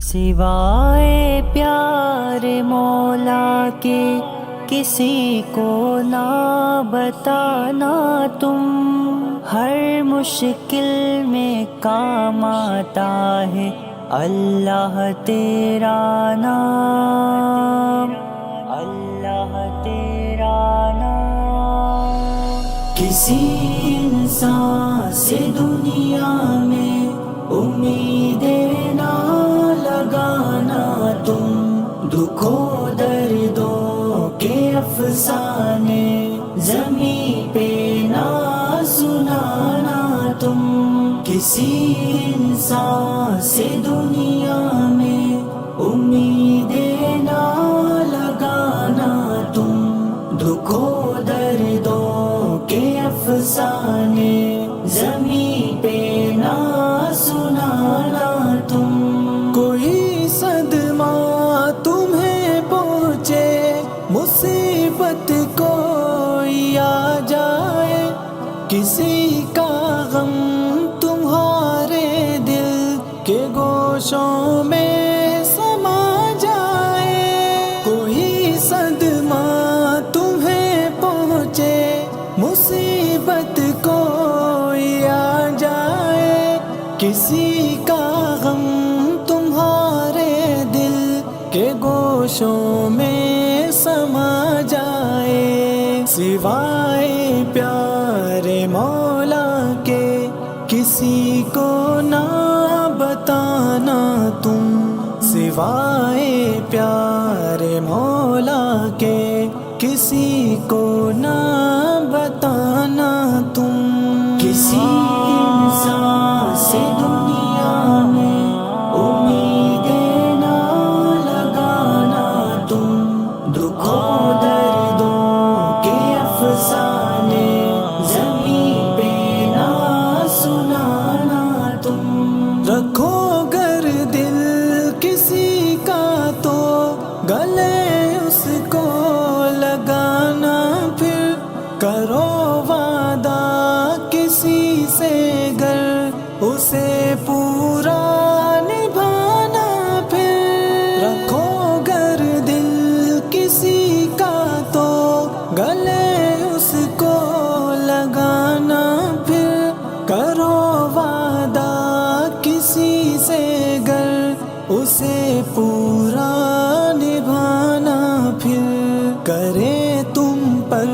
سوائے پیارے مولا کے کسی کو نہ بتانا تم، ہر مشکل میں کام آتا ہے اللہ تیرا نام، اللہ تیرا نام۔ کسی انسان سے دنیا میں امیدیں نہ لگانا تم، دکھوں دردوں کے افسانے زمین پہ نہ سنانا تم۔ کسی انسان سے دنیا میں امیدیں نہ لگانا تم، دکھوں دردوں کے افسانے زمین پہ نہ سنانا تم۔ کوئی صدمہ تمہیں پہنچے، مصیبت کوئی آ جائے، کسی کا غم تمہارے دل کے گوشوں میں سما جائے۔ کوئی صدمہ تمہیں پہنچے، مصیبت کوئی آ جائے، کسی کا غم تمہارے دل کے گوشوں میں سما جائے۔ سوائے پیارے مولا کے کسی کو نہ بتانا تم، سوائے پیارے مولا کے کسی کو نہ بتانا تم۔ کسی انسان سے دنیا میں امیدیں نہ لگانا تم، دکھوں دردوں کے افسانے زمین پہ نہ سنانا تم۔ رکھو گر دل کسی کا تو گلے اس کو لگانا، پھر کرو وعدہ کسی سے گر اسے پورا نبھانا، پھر رکھو گر دل کسی کا تو گلے اس کو لگانا، پھر کرو وعدہ کسی سے گر اسے پورا نبھانا، پھر کرے تم پر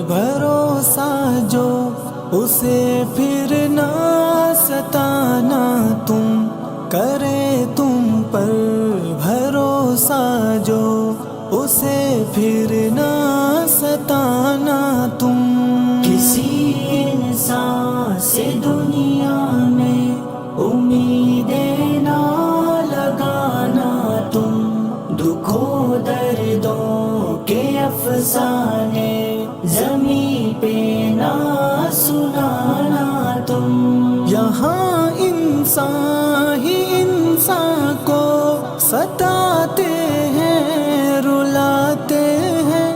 بھروسہ جو اسے پھر نہ ستانا تم، کرے تم پر بھروسہ جو اسے پھر نہ ستانا تم۔ کسی انسان سے دنیا میں امیدیں نہ لگانا تم، دکھوں دردوں کے افسانے زمین پہ نہ سنانا تم۔ یہاں انسان ہی انسان کو ستاتے ہیں، رلاتے ہیں،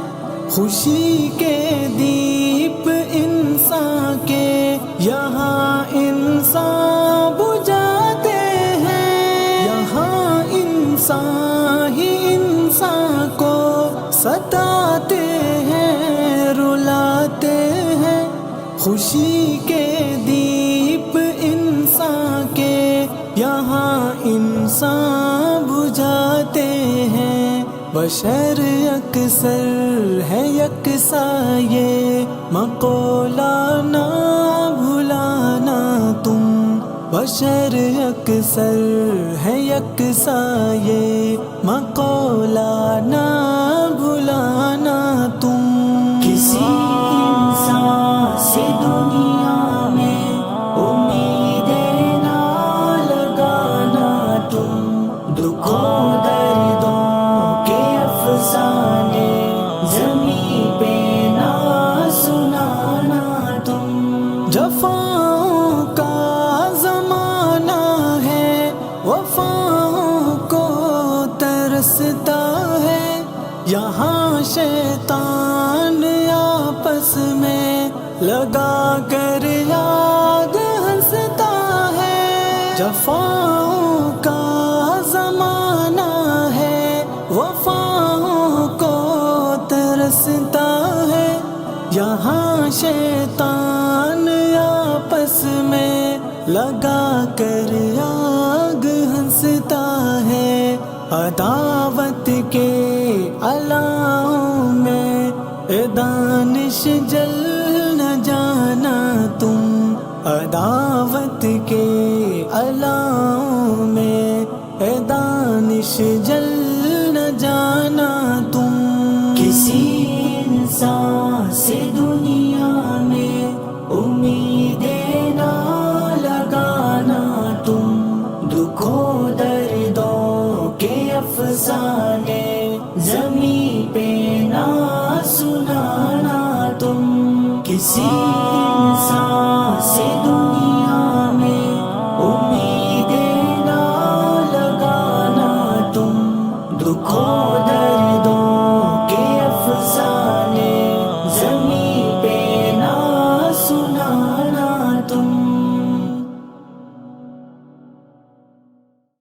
خوشی کے دیپ انسان کے یہاں انسان بجھاتے ہیں۔ یہاں انسان ہی انسان کو ستاتے ہیں، رلاتے ہیں، خوشی کے دیپ انسان کے یہاں انسان بجھاتے ہیں۔ بشر اکثر ہے یکساں، یہ مقولہ نہ بھلانا تم، بشر اکثر ہے یکساں، یہ مقولہ نہ بھلانا تم۔ کسی انسان سے دنیا میں امیدیں نہ لگانا تم، دکھوں دردوں کے افسانے زمین پہ نہ سنانا تم۔ جفاؤں کا زمانہ ہے، وفاؤں کو ترستا ہے، یہاں شیطان آپس میں لگا کر یاد ہنستا ہے۔ جفاؤں کا زمانہ شیطان آپس میں لگا کر آگ ہنستا ہے، عداوت کے علاؤں میں اے دانش جل نہ جانا تم، عداوت کے علاؤں میں اے دانش جل نہ جانا تم۔ کسی انسان سے دنیا میں امیدیں نہ لگانا تم، دکھوں دردوں کے افسانے زمین پہ نہ سنانا تم۔ کسی انسان سے دنیا میں امیدیں نہ لگانا تم، دکھوں